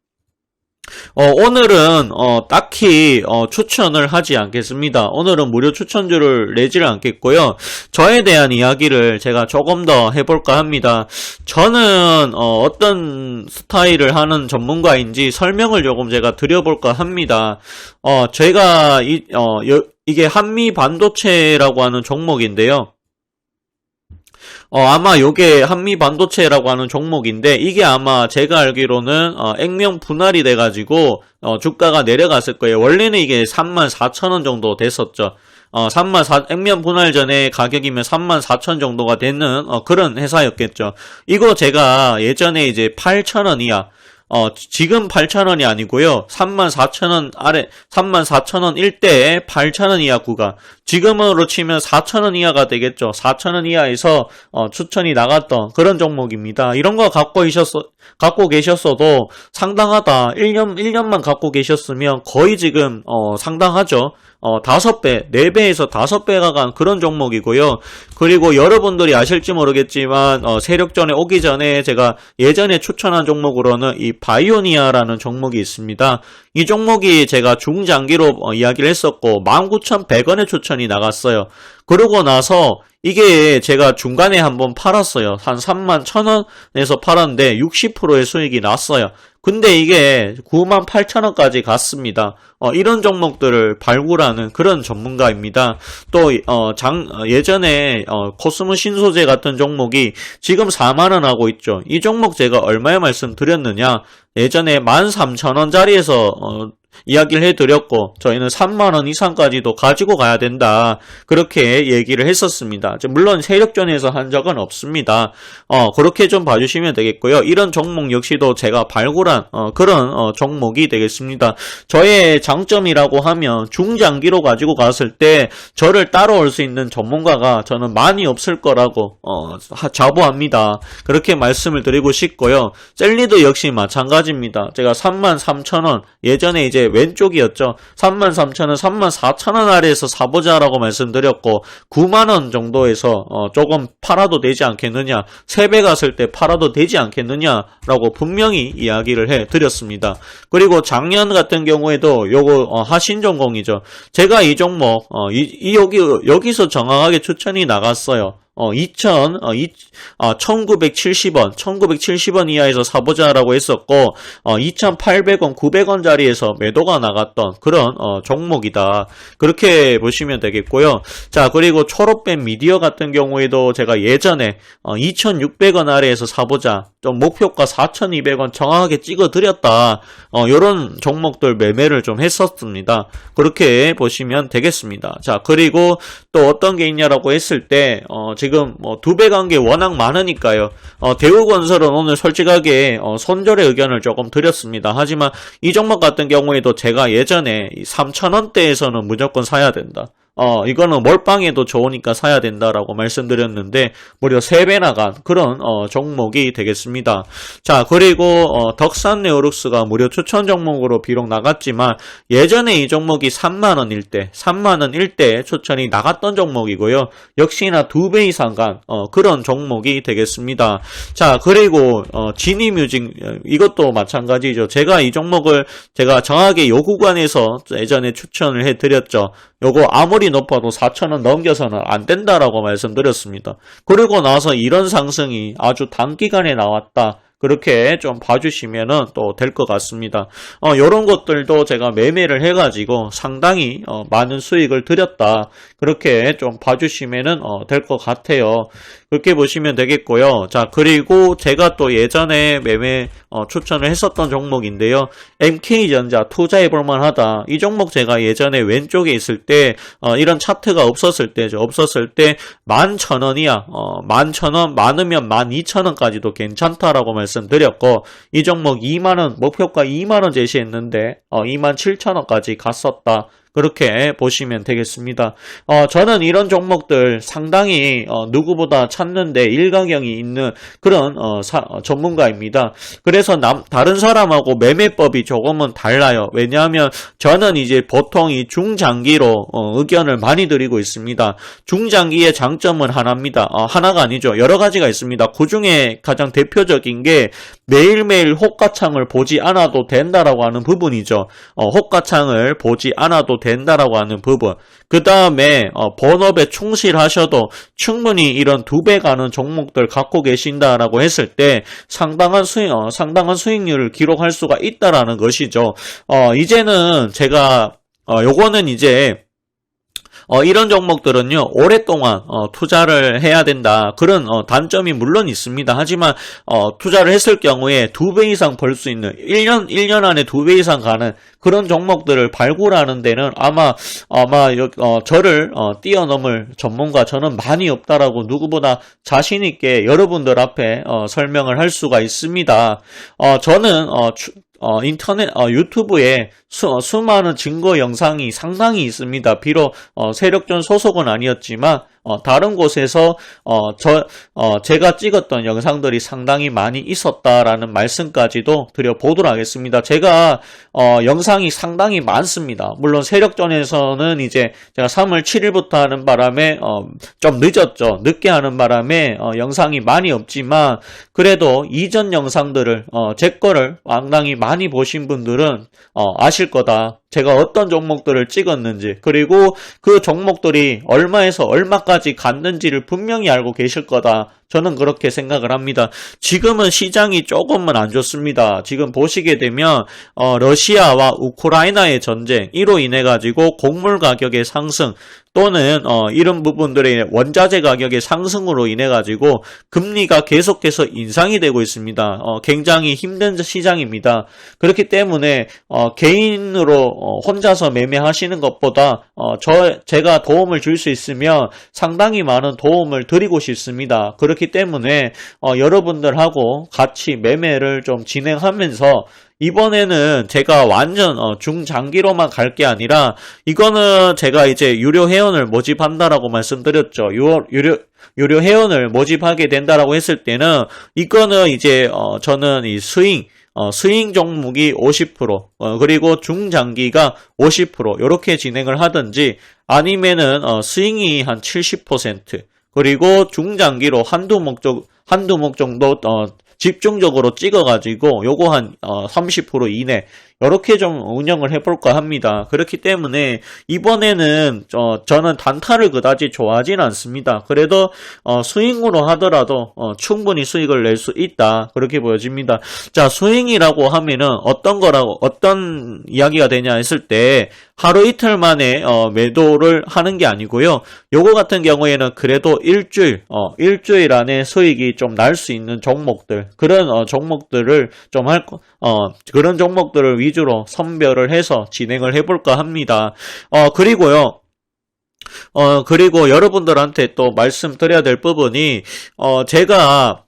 오늘은 딱히 추천을 하지 않겠습니다. 오늘은 무료 추천주를 내지를 않겠고요. 저에 대한 이야기를 제가 조금 더 해볼까 합니다. 저는 어떤 스타일을 하는 전문가인지 설명을 조금 제가 드려볼까 합니다. 제가 이게 한미 반도체라고 하는 종목인데요. 아마 요게 한미 반도체라고 하는 종목인데 이게 아마 제가 알기로는 액면 분할이 돼가지고 주가가 내려갔을 거예요. 원래는 이게 34,000원 정도 됐었죠. 액면 분할 전에 가격이면 34,000 정도가 되는 그런 회사였겠죠. 이거 제가 예전에 이제 8,000원 이하 지금 8,000원이 아니고요. 34,000원 아래, 34,000원 일대에 8,000원 이하 구간. 지금으로 치면 4,000원 이하가 되겠죠. 4,000원 이하에서 추천이 나갔던 그런 종목입니다. 이런 거 갖고 계셨어도 상당하다. 1년만 갖고 계셨으면 거의 지금 상당하죠. 5배, 4배에서 5배가 간 그런 종목이고요. 그리고 여러분들이 아실지 모르겠지만 세력전에 오기 전에 제가 예전에 추천한 종목으로는 이 바이오니아라는 종목이 있습니다. 이 종목이 제가 중장기로 이야기를 했었고 19,100원에 추천이 나갔어요. 그러고 나서 이게 제가 중간에 한번 팔았어요. 한 31,000원에서 팔았는데 60%의 수익이 났어요. 근데 이게 98,000원까지 갔습니다. 이런 종목들을 발굴하는 그런 전문가입니다. 또 예전에 코스모 신소재 같은 종목이 지금 4만원 하고 있죠. 이 종목 제가 얼마에 말씀드렸느냐? 예전에 13,000원짜리에서 이야기를 해드렸고 저희는 3만원 이상까지도 가지고 가야 된다 그렇게 얘기를 했었습니다. 물론 세력전에서 한 적은 없습니다. 그렇게 좀 봐주시면 되겠고요. 이런 종목 역시도 제가 발굴한 그런 종목이 되겠습니다. 저의 장점이라고 하면 중장기로 가지고 갔을 때 저를 따라올 수 있는 전문가가 저는 많이 없을 거라고 자부합니다. 그렇게 말씀을 드리고 싶고요. 셀리도 역시 마찬가지입니다. 제가 33,000원 예전에 이제 왼쪽이었죠. 33,000원, 34,000원 아래에서 사보자라고 말씀드렸고 9만원 정도에서 조금 팔아도 되지 않겠느냐, 3배 갔을 때 팔아도 되지 않겠느냐라고 분명히 이야기를 해드렸습니다. 그리고 작년 같은 경우에도 요거 하신전공이죠. 제가 이 종목 여기서 정확하게 추천이 나갔어요. 1970원 이하에서 사보자라고 했었고 2,800원, 900원짜리에서 매도가 나갔던 그런 종목이다. 그렇게 보시면 되겠고요. 자, 그리고 초록뱀 미디어 같은 경우에도 제가 예전에 2,600원 아래에서 사보자, 좀 목표가 4,200원 정확하게 찍어드렸다. 요런 종목들 매매를 좀 했었습니다. 그렇게 보시면 되겠습니다. 자, 그리고 또 어떤 게 있냐라고 했을 때 지금 2배 간 게 워낙 많으니까요. 대우건설은 오늘 솔직하게 손절의 의견을 조금 드렸습니다. 하지만 이 종목 같은 경우에도 제가 예전에 3,000원대에서는 무조건 사야 된다. 이거는 몰빵에도 좋으니까 사야 된다라고 말씀드렸는데 무려 3배나 간 그런 종목이 되겠습니다. 자, 그리고 덕산네오룩스가 무료 추천 종목으로 비록 나갔지만 예전에 이 종목이 3만원 일대 추천이 나갔던 종목이고요. 역시나 2배 이상 간 그런 종목이 되겠습니다. 자, 그리고 지니뮤직 이것도 마찬가지죠. 제가 이 종목을 제가 정확하게 요 구간에서 예전에 추천을 해드렸죠. 요거 아무리 높아도 4,000원 넘겨서는 안 된다라고 말씀드렸습니다. 그리고 나서 이런 상승이 아주 단기간에 나왔다. 그렇게 좀 봐주시면은 또 될 것 같습니다. 요런 것들도 제가 매매를 해가지고 상당히 많은 수익을 드렸다. 그렇게 좀 봐주시면은 될 것 같아요. 그렇게 보시면 되겠고요. 자, 그리고 제가 또 예전에 매매 추천을 했었던 종목인데요. MK전자 투자해볼만 하다. 이 종목 제가 예전에 왼쪽에 있을 때 이런 차트가 없었을 때죠. 없었을 때 11,000원 이하, 11,000원, 많으면 12,000원까지도 괜찮다라고 말씀드렸고 이 종목 2만원, 목표가 2만원 제시했는데 27,000원까지 갔었다. 그렇게 보시면 되겠습니다. 저는 이런 종목들 상당히 누구보다 찾는데 일가견이 있는 그런 전문가입니다. 그래서 다른 사람하고 매매법이 조금은 달라요. 왜냐하면 저는 이제 보통 이 중장기로 의견을 많이 드리고 있습니다. 중장기의 장점은 하나입니다. 하나가 아니죠. 여러 가지가 있습니다. 그 중에 가장 대표적인 게 매일매일 호가창을 보지 않아도 된다라고 하는 부분이죠. 호가창을 보지 않아도 된다라고 하는 부분. 그 다음에 본업에 충실하셔도 충분히 이런 2배 가는 종목들 갖고 계신다라고 했을 때 상당한 수익률을 기록할 수가 있다라는 것이죠. 이제는 제가 요거는 이제 이런 종목들은요, 오랫동안 투자를 해야 된다. 그런 단점이 물론 있습니다. 하지만 투자를 했을 경우에 2배 이상 벌 수 있는 1년 안에 2배 이상 가는 그런 종목들을 발굴하는 데는 아마 저를 뛰어넘을 전문가 저는 많이 없다라고 누구보다 자신 있게 여러분들 앞에 설명을 할 수가 있습니다. 저는 인터넷, 유튜브에 수많은 증거 영상이 상당히 있습니다. 비록, 세력전 소속은 아니었지만, 다른 곳에서, 제가 찍었던 영상들이 상당히 많이 있었다라는 말씀까지도 드려보도록 하겠습니다. 제가, 영상이 상당히 많습니다. 물론 세력전에서는 이제 제가 3월 7일부터 하는 바람에, 좀 늦었죠. 늦게 하는 바람에, 영상이 많이 없지만, 그래도 이전 영상들을, 제 거를 상당히 많이 보신 분들은, 아실 거다. 제가 어떤 종목들을 찍었는지 그리고 그 종목들이 얼마에서 얼마까지 갔는지를 분명히 알고 계실 거다. 저는 그렇게 생각을 합니다. 지금은 시장이 조금은 안 좋습니다. 지금 보시게 되면 러시아와 우크라이나의 전쟁 이로 인해 가지고 곡물 가격의 상승 또는 이런 부분들의 원자재 가격의 상승으로 인해 가지고 금리가 계속해서 인상이 되고 있습니다. 굉장히 힘든 시장입니다. 그렇기 때문에 개인으로 혼자서 매매하시는 것보다 제가 도움을 줄 수 있으면 상당히 많은 도움을 드리고 싶습니다. 그렇기 때문에 여러분들하고 같이 매매를 좀 진행하면서 이번에는 제가 완전 중장기로만 갈 게 아니라 이거는 제가 이제 유료 회원을 모집한다라고 말씀드렸죠. 유료 회원을 모집하게 된다라고 했을 때는 이거는 이제 저는 이 스윙 종목이 50%, 그리고 중장기가 50% 이렇게 진행을 하든지 아니면은 스윙이 한 70%, 그리고 중장기로 한두 목 정도 집중적으로 찍어가지고 요거 한 30% 이내 이렇게 좀 운영을 해볼까 합니다. 그렇기 때문에 이번에는 저는 단타를 그다지 좋아하진 않습니다. 그래도 스윙으로 하더라도 충분히 수익을 낼 수 있다 그렇게 보여집니다. 자, 스윙이라고 하면은 어떤 이야기가 되냐 했을 때 하루 이틀 만에 매도를 하는 게 아니고요. 요거 같은 경우에는 그래도 일주일 안에 수익이 좀 날 수 있는 종목들, 그런 종목들을 좀 그런 종목들을 위주로 선별을 해서 진행을 해볼까 합니다. 그리고 여러분들한테 또 말씀드려야 될 부분이 제가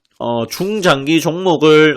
중장기 종목을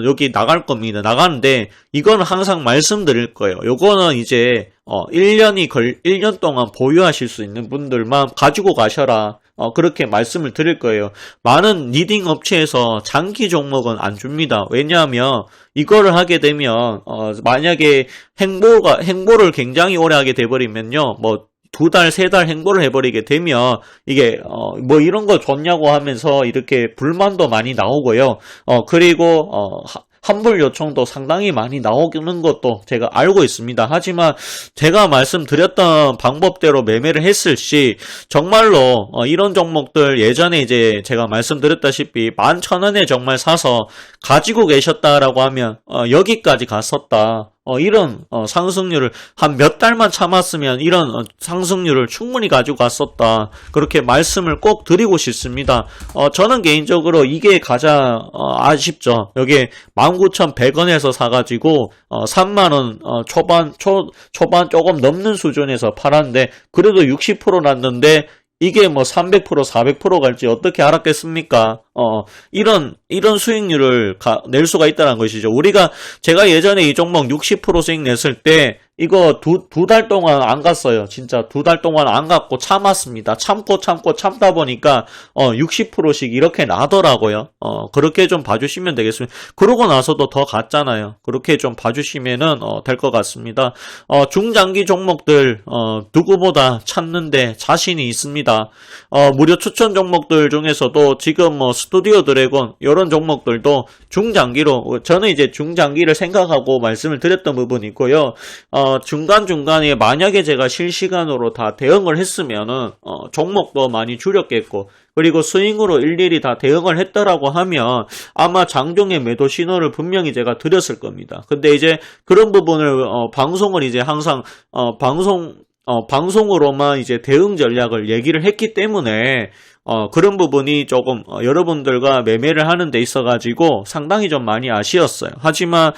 여기 나갈 겁니다. 나가는데 이거는 항상 말씀드릴 거예요. 요거는 이제 1년 동안 보유하실 수 있는 분들만 가지고 가셔라. 그렇게 말씀을 드릴 거예요. 많은 리딩 업체에서 장기 종목은 안 줍니다. 왜냐하면 이거를 하게 되면 만약에 행보를 굉장히 오래 하게 돼버리면요, 뭐 2달, 3달 행보를 해버리게 되면 이게 뭐 이런 거 좋냐고 하면서 이렇게 불만도 많이 나오고요. 그리고 환불 요청도 상당히 많이 나오는 것도 제가 알고 있습니다. 하지만 제가 말씀드렸던 방법대로 매매를 했을 시 정말로 이런 종목들 예전에 이제 제가 말씀드렸다시피 11,000원에 정말 사서 가지고 계셨다라고 하면 여기까지 갔었다. 이런 상승률을 한 몇 달만 참았으면 이런 상승률을 충분히 가지고 갔었다. 그렇게 말씀을 꼭 드리고 싶습니다. 저는 개인적으로 이게 가장 아쉽죠. 여기 19,100원에서 사가지고 3만원 초반 조금 넘는 수준에서 팔았는데 그래도 60% 났는데 이게 뭐 300%, 400% 갈지 어떻게 알았겠습니까? 이런 수익률을 낼 수가 있다는 것이죠. 제가 예전에 이 종목 60% 수익 냈을 때 이거 두 달 동안 안 갔어요. 진짜 2달 동안 안 갔고 참았습니다. 참다 보니까 60%씩 이렇게 나더라고요. 그렇게 좀 봐주시면 되겠습니다. 그러고 나서도 더 갔잖아요. 그렇게 좀 봐주시면은 될 것 같습니다. 중장기 종목들 누구보다 찾는데 자신이 있습니다. 무료 추천 종목들 중에서도 지금 뭐 스튜디오 드래곤 이런 종목들도 중장기로 저는 이제 중장기를 생각하고 말씀을 드렸던 부분이 있고요. 중간중간에 만약에 제가 실시간으로 다 대응을 했으면은 종목도 많이 줄였겠고 그리고 스윙으로 일일이 다 대응을 했다라고 하면 아마 장중에 매도 신호를 분명히 제가 드렸을 겁니다. 근데 이제 그런 부분을 방송을 이제 항상 방송으로만 이제 대응 전략을 얘기를 했기 때문에 그런 부분이 조금 여러분들과 매매를 하는 데 있어가지고 상당히 좀 많이 아쉬웠어요. 하지만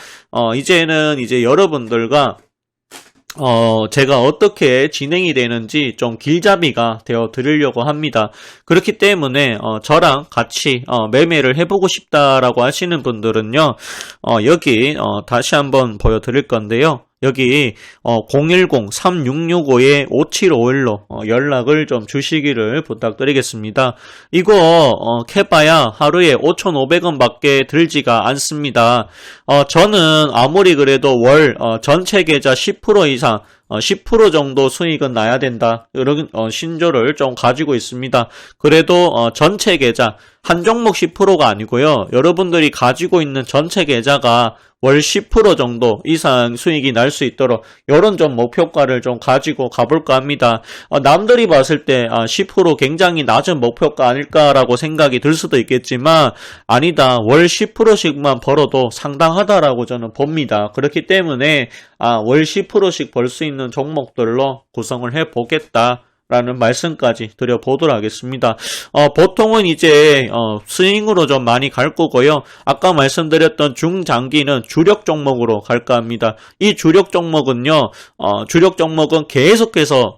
이제는 이제 여러분들과 제가 어떻게 진행이 되는지 좀 길잡이가 되어 드리려고 합니다. 그렇기 때문에 저랑 같이 매매를 해보고 싶다라고 하시는 분들은요, 여기 다시 한번 보여드릴 건데요. 여기 010-3665-5751로 연락을 좀 주시기를 부탁드리겠습니다. 이거 캐봐야 하루에 5,500원 밖에 들지가 않습니다. 저는 아무리 그래도 월 전체 계좌 10% 이상 10% 정도 수익은 나야 된다. 이런 신조를 좀 가지고 있습니다. 그래도 전체 계좌 한 종목 10%가 아니고요. 여러분들이 가지고 있는 전체 계좌가 월 10% 정도 이상 수익이 날 수 있도록 이런 좀 목표가를 좀 가지고 가볼까 합니다. 남들이 봤을 때 10% 굉장히 낮은 목표가 아닐까라고 생각이 들 수도 있겠지만 아니다. 월 10%씩만 벌어도 상당하다라고 저는 봅니다. 그렇기 때문에 월 10%씩 벌 수 있는 종목들로 구성을 해보겠다. 라는 말씀까지 드려보도록 하겠습니다. 보통은 이제 스윙으로 좀 많이 갈 거고요. 아까 말씀드렸던 중장기는 주력 종목으로 갈까 합니다. 이 주력 종목은요, 주력 종목은 계속해서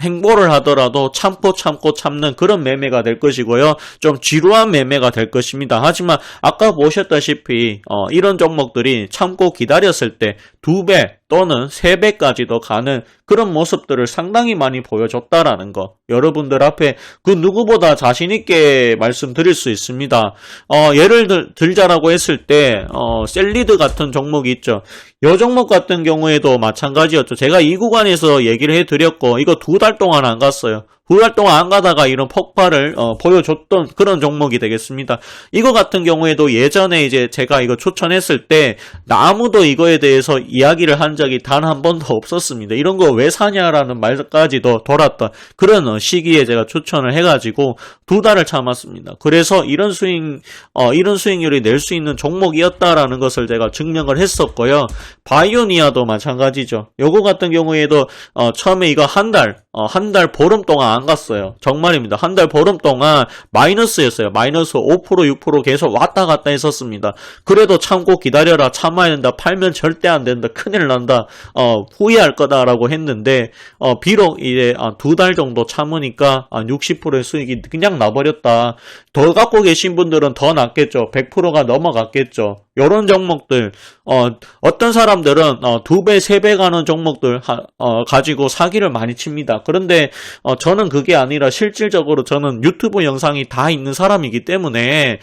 행보를 하더라도 참고 참는 그런 매매가 될 것이고요. 좀 지루한 매매가 될 것입니다. 하지만 아까 보셨다시피 이런 종목들이 참고 기다렸을 때 2배 또는 3배까지도 가는 그런 모습들을 상당히 많이 보여줬다라는 거, 여러분들 앞에 그 누구보다 자신있게 말씀드릴 수 있습니다. 예를 들자라고 했을 때 셀리드 같은 종목이 있죠. 이 종목 같은 경우에도 마찬가지였죠. 제가 이 구간에서 얘기를 해드렸고 이거 2달 동안 안 갔어요. 2달 동안 안 가다가 이런 폭발을 보여줬던 그런 종목이 되겠습니다. 이거 같은 경우에도 예전에 이제 제가 이거 추천했을 때 아무도 이거에 대해서 이야기를 한 적이 단 한 번도 없었습니다. 이런 거 왜 사냐라는 말까지도 돌았던 그런 시기에 제가 추천을 해가지고 2달을 참았습니다. 그래서 이런 수익률이 낼 수 있는 종목이었다라는 것을 제가 증명을 했었고요. 바이오니아도 마찬가지죠. 요거 같은 경우에도 처음에 이거 한 달 보름 동안 안 갔어요. 정말입니다. 한 달 보름 동안 마이너스였어요. 마이너스 5%, 6% 계속 왔다 갔다 했었습니다. 그래도 참고 기다려라. 참아야 된다. 팔면 절대 안 된다. 큰일 난다. 후회할 거다라고 했는데 비록 이제 2달 정도 참으니까 60%의 수익이 그냥 나버렸다. 더 갖고 계신 분들은 더 낫겠죠. 100%가 넘어갔겠죠. 요런 종목들 어떤 사람들은 2배, 3배 가는 종목들 가지고 사기를 많이 칩니다. 그런데 저는 그게 아니라 실질적으로 저는 유튜브 영상이 다 있는 사람이기 때문에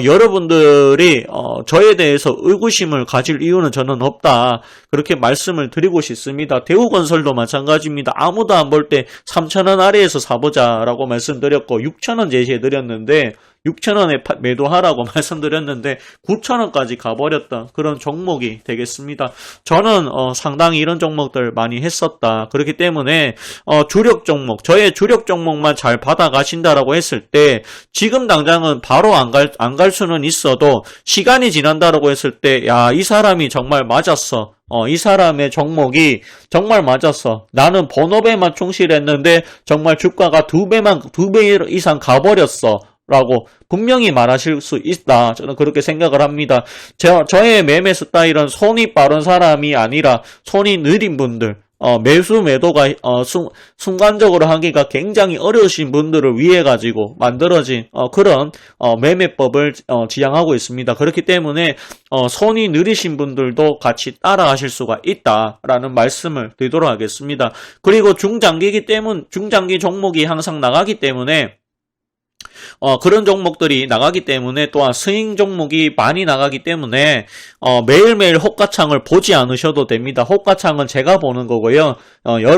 여러분들이 저에 대해서 의구심을 가질 이유는 저는 없다. 그렇게 말씀을 드리고 싶습니다. 대우건설도 마찬가지입니다. 아무도 안 볼 때 3,000원 아래에서 사보자라고 말씀드렸고 6,000원 제시해드렸는데 6,000원에 매도하라고 말씀드렸는데 9,000원까지 가버렸던 그런 종목이 되겠습니다. 저는 상당히 이런 종목들 많이 했었다. 그렇기 때문에 주력 종목, 저의 주력 종목만 잘 받아가신다라고 했을 때 지금 당장은 바로 안 갈 수는 있어도 시간이 지난다라고 했을 때 야, 이 사람이 정말 맞았어. 이 사람의 종목이 정말 맞았어. 나는 본업에만 충실했는데 정말 주가가 2배 이상 가버렸어. 라고 분명히 말하실 수 있다. 저는 그렇게 생각을 합니다. 저의 매매 스타일은 손이 빠른 사람이 아니라 손이 느린 분들, 매수 매도가 순간적으로 하기가 굉장히 어려우신 분들을 위해 가지고 만들어진 그런 매매법을 지향하고 있습니다. 그렇기 때문에 손이 느리신 분들도 같이 따라하실 수가 있다라는 말씀을 드리도록 하겠습니다. 그리고 중장기 종목이 항상 나가기 때문에 그런 종목들이 나가기 때문에 또한 스윙 종목이 많이 나가기 때문에 매일매일 호가창을 보지 않으셔도 됩니다. 호가창은 제가 보는 거고요.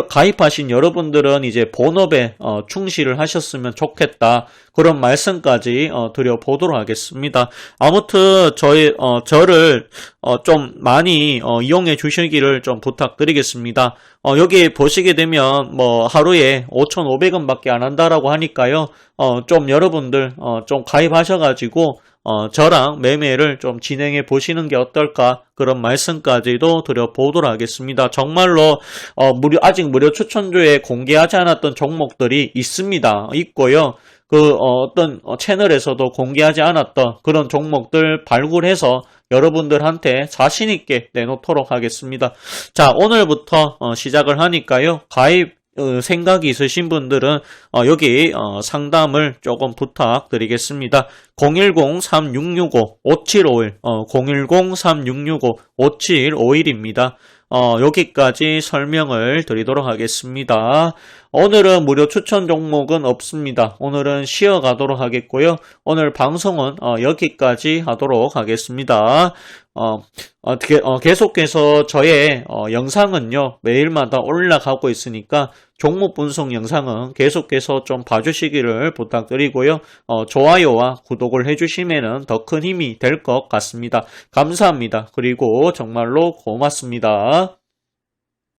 가입하신 여러분들은 이제 본업에 충실을 하셨으면 좋겠다. 그런 말씀까지 드려보도록 하겠습니다. 아무튼 저를 좀 많이 이용해 주시기를 좀 부탁드리겠습니다. 여기 보시게 되면 뭐 하루에 5,500원밖에 안 한다라고 하니까요. 좀 여러분들 좀 가입하셔가지고 저랑 매매를 좀 진행해 보시는 게 어떨까 그런 말씀까지도 드려보도록 하겠습니다. 정말로 아직 무료 추천주에 공개하지 않았던 종목들이 있고요. 어떤 채널에서도 공개하지 않았던 그런 종목들 발굴해서 여러분들한테 자신있게 내놓도록 하겠습니다. 자, 오늘부터 시작을 하니까요. 가입 생각이 있으신 분들은 여기 상담을 조금 부탁드리겠습니다. 010-3665-5751 010-3665-5751입니다. 여기까지 설명을 드리도록 하겠습니다. 오늘은 무료 추천 종목은 없습니다. 오늘은 쉬어가도록 하겠고요. 오늘 방송은 여기까지 하도록 하겠습니다. 계속해서 저의 영상은요 매일마다 올라가고 있으니까 종목 분석 영상은 계속해서 좀 봐주시기를 부탁드리고요. 좋아요와 구독을 해주시면 더 큰 힘이 될 것 같습니다. 감사합니다. 그리고 정말로 고맙습니다.